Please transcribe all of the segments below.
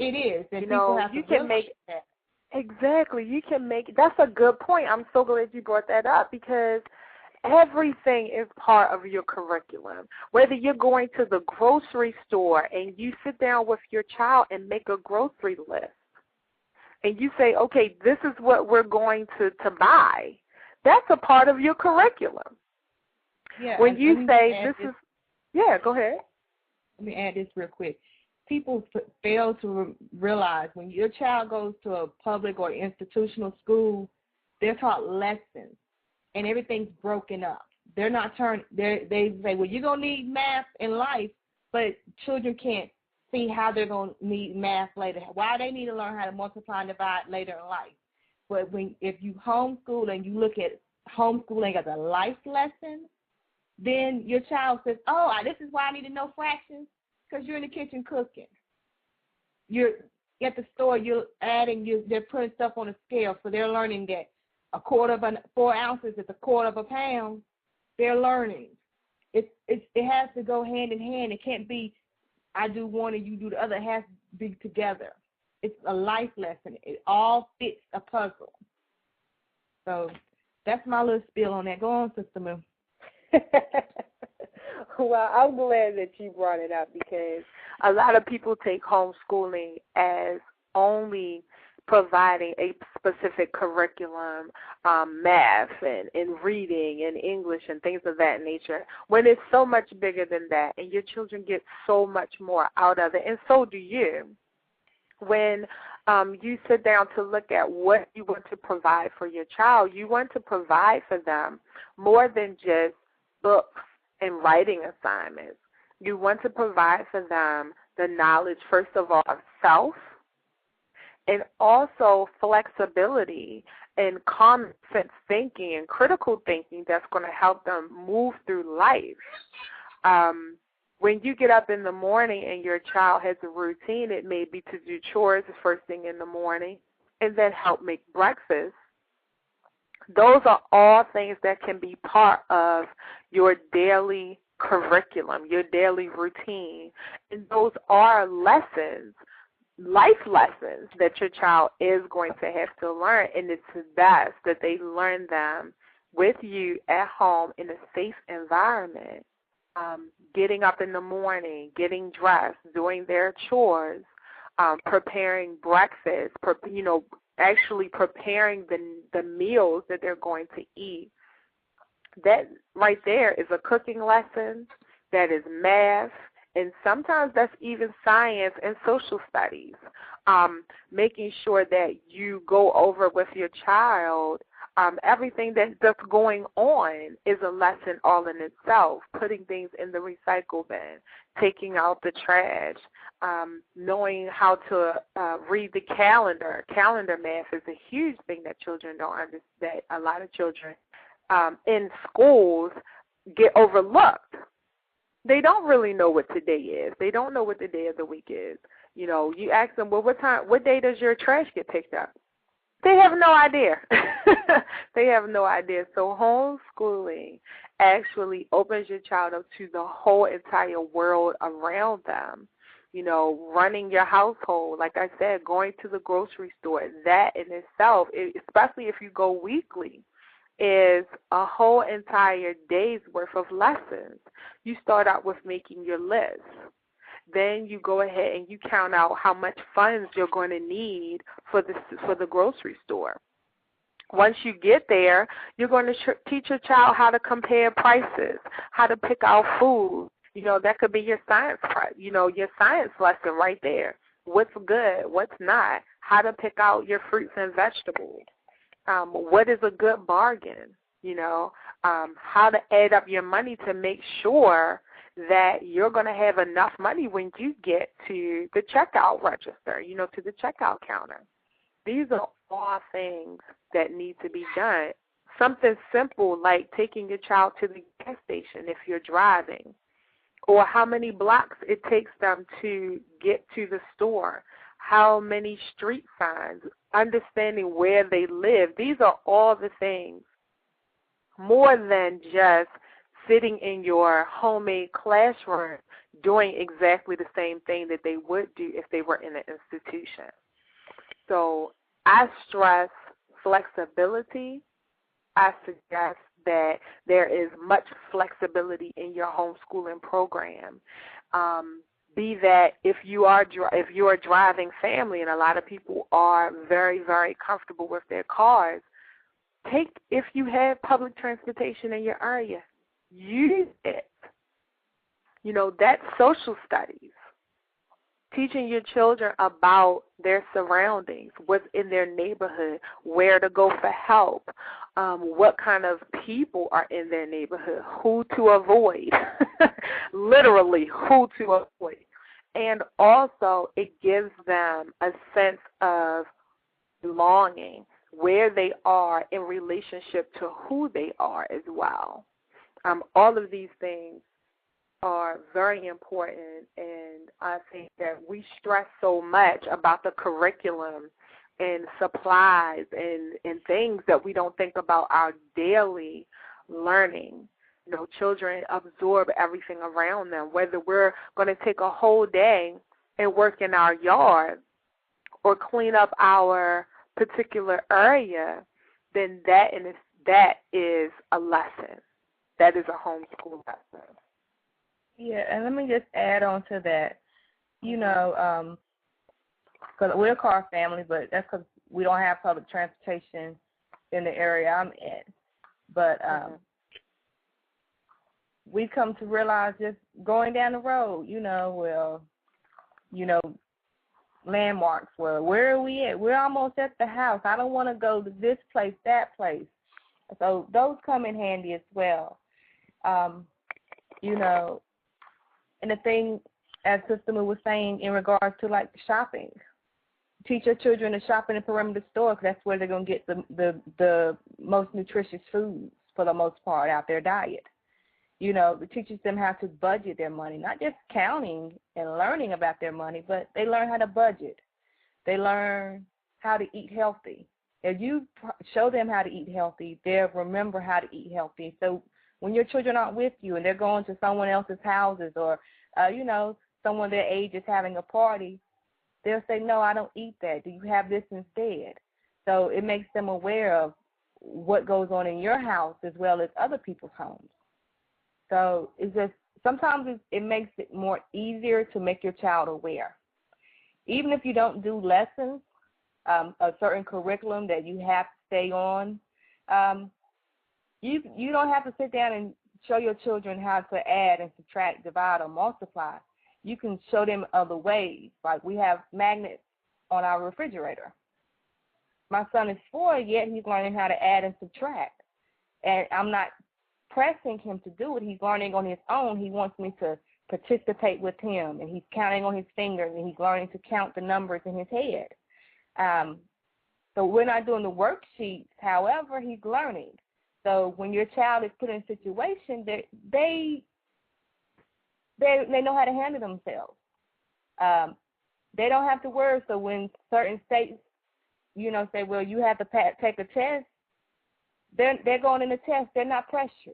It is. And You people know, have you to can realize make that. exactly. You can make. That's a good point. I'm so glad you brought that up because everything is part of your curriculum. Whether you're going to the grocery store and you sit down with your child and make a grocery list, and you say, okay, this is what we're going to buy. That's a part of your curriculum. Yeah. When you say yeah, go ahead. Let me add this real quick. People fail to realize when your child goes to a public or institutional school, they're taught lessons, and everything's broken up. They're not they say, well, you're going to need math in life, but children can't see how they're going to need math later, why they need to learn how to multiply and divide later in life. But if you homeschool and you look at homeschooling as a life lesson, then your child says, oh, this is why I need to know fractions, because you're in the kitchen cooking. You're at the store, they're putting stuff on a scale, so they're learning that 4 ounces is a quarter of a pound. They're learning. It has to go hand in hand. It can't be I do one and you do the other. It has to be together. It's a life lesson. It all fits a puzzle. So that's my little spiel on that. Go on, Sister Moo. Well, I'm glad that you brought it up because a lot of people take homeschooling as only providing a specific curriculum, math and reading and English and things of that nature, when it's so much bigger than that, and your children get so much more out of it, and so do you. When you sit down to look at what you want to provide for your child, you want to provide for them more than just books and writing assignments. You want to provide for them the knowledge, first of all, of self, and also flexibility and common sense thinking and critical thinking that's going to help them move through life. When you get up in the morning and your child has a routine, it may be to do chores the first thing in the morning and then help make breakfast. Those are all things that can be part of your daily curriculum, your daily routine. And those are lessons, life lessons that your child is going to have to learn. And it's best that they learn them with you at home in a safe environment. Getting up in the morning, getting dressed, doing their chores, preparing breakfast, actually preparing the meals that they're going to eat. That right there is a cooking lesson, that is math, and sometimes that's even science and social studies. Making sure that you go over with your child everything that's going on is a lesson all in itself. Putting things in the recycle bin, taking out the trash, knowing how to read the calendar. Calendar math is a huge thing that children don't understand. That a lot of children in schools get overlooked. They don't really know what today is. They don't know what the day of the week is. You know, you ask them, well, what day does your trash get picked up? They have no idea. They have no idea. So homeschooling actually opens your child up to the whole entire world around them. You know, running your household, like I said, going to the grocery store, that in itself, especially if you go weekly, is a whole entire day's worth of lessons. You start out with making your list. Then you go ahead and you count out how much funds you're going to need for the grocery store. Once you get there, you're going to teach your child how to compare prices, how to pick out food. You know, that could be your science lesson right there. What's good, what's not, how to pick out your fruits and vegetables. What is a good bargain, how to add up your money to make sure that you're going to have enough money when you get to the checkout register, to the checkout counter. These are all things that need to be done. Something simple like taking your child to the gas station if you're driving, or how many blocks it takes them to get to the store, how many street signs, understanding where they live. These are all the things, more than just sitting in your homemade classroom doing exactly the same thing that they would do if they were in an institution. So I stress flexibility. I suggest that there is much flexibility in your homeschooling program. Be that if you are a driving family, and a lot of people are very, very comfortable with their cars, if you have public transportation in your area, use it. You know, that's social studies. Teaching your children about their surroundings, what's in their neighborhood, where to go for help, what kind of people are in their neighborhood, who to avoid, literally who to avoid. And also it gives them a sense of belonging, where they are in relationship to who they are as well. All of these things are very important, and I think that we stress so much about the curriculum and supplies and things that we don't think about our daily learning. You know, children absorb everything around them. Whether we're going to take a whole day and work in our yard or clean up our particular area, then that is a lesson. That is a homeschool lesson. Yeah, and let me just add on to that. You know, because we're a car family, but that's because we don't have public transportation in the area I'm in. But we come to realize just going down the road, landmarks. Well, where are we at? We're almost at the house. I don't want to go to this place, that place. So those come in handy as well. And the thing, as Sister Moo was saying, in regards to, like, shopping, teach your children to shop in the perimeter store because that's where they're going to get the most nutritious foods, for the most part, out their diet. You know, it teaches them how to budget their money, not just counting and learning about their money, but they learn how to budget. They learn how to eat healthy. If you show them how to eat healthy, they'll remember how to eat healthy. So when your children aren't with you and they're going to someone else's houses or, someone their age is having a party, they'll say, no, I don't eat that. Do you have this instead? So it makes them aware of what goes on in your house as well as other people's homes. So it's just sometimes it makes it more easier to make your child aware. Even if you don't do lessons, a certain curriculum that you have to stay on, you don't have to sit down and show your children how to add and subtract, divide, or multiply. You can show them other ways. Like we have magnets on our refrigerator. My son is 4, yet he's learning how to add and subtract. And I'm not pressing him to do it. He's learning on his own. He wants me to participate with him, and he's counting on his fingers, and he's learning to count the numbers in his head. So we're not doing the worksheets. However, he's learning. So when your child is put in a situation, they know how to handle themselves. They don't have to worry. So when certain states, say, well, you have to take a test, they're going in the test. They're not pressured.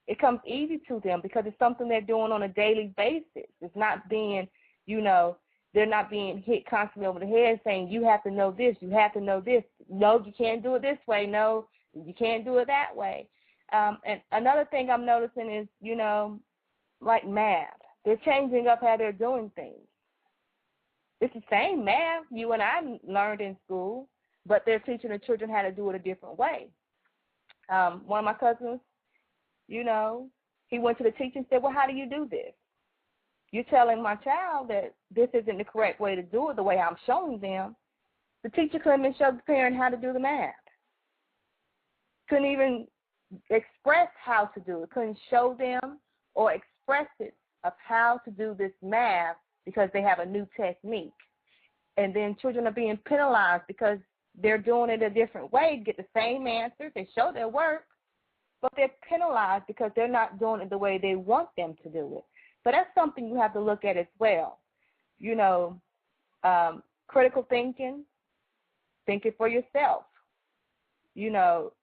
It comes easy to them because it's something they're doing on a daily basis. It's not being, they're not being hit constantly over the head saying, you have to know this, you have to know this. No, you can't do it this way. No, you can't do it that way. And another thing I'm noticing is, like math. They're changing up how they're doing things. It's the same math you and I learned in school, but they're teaching the children how to do it a different way. One of my cousins, he went to the teacher and said, well, how do you do this? You're telling my child that this isn't the correct way to do it the way I'm showing them. The teacher couldn't even show the parent how to do the math. Couldn't even express how to do it. Couldn't show them or express it of how to do this math because they have a new technique. And then children are being penalized because they're doing it a different way to get the same answers. They show their work, but they're penalized because they're not doing it the way they want them to do it. So that's something you have to look at as well. Critical thinking for yourself,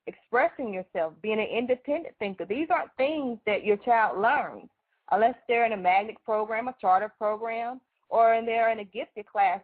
expressing yourself, being an independent thinker. These aren't things that your child learns unless they're in a magnet program, a charter program, or they're in a gifted class.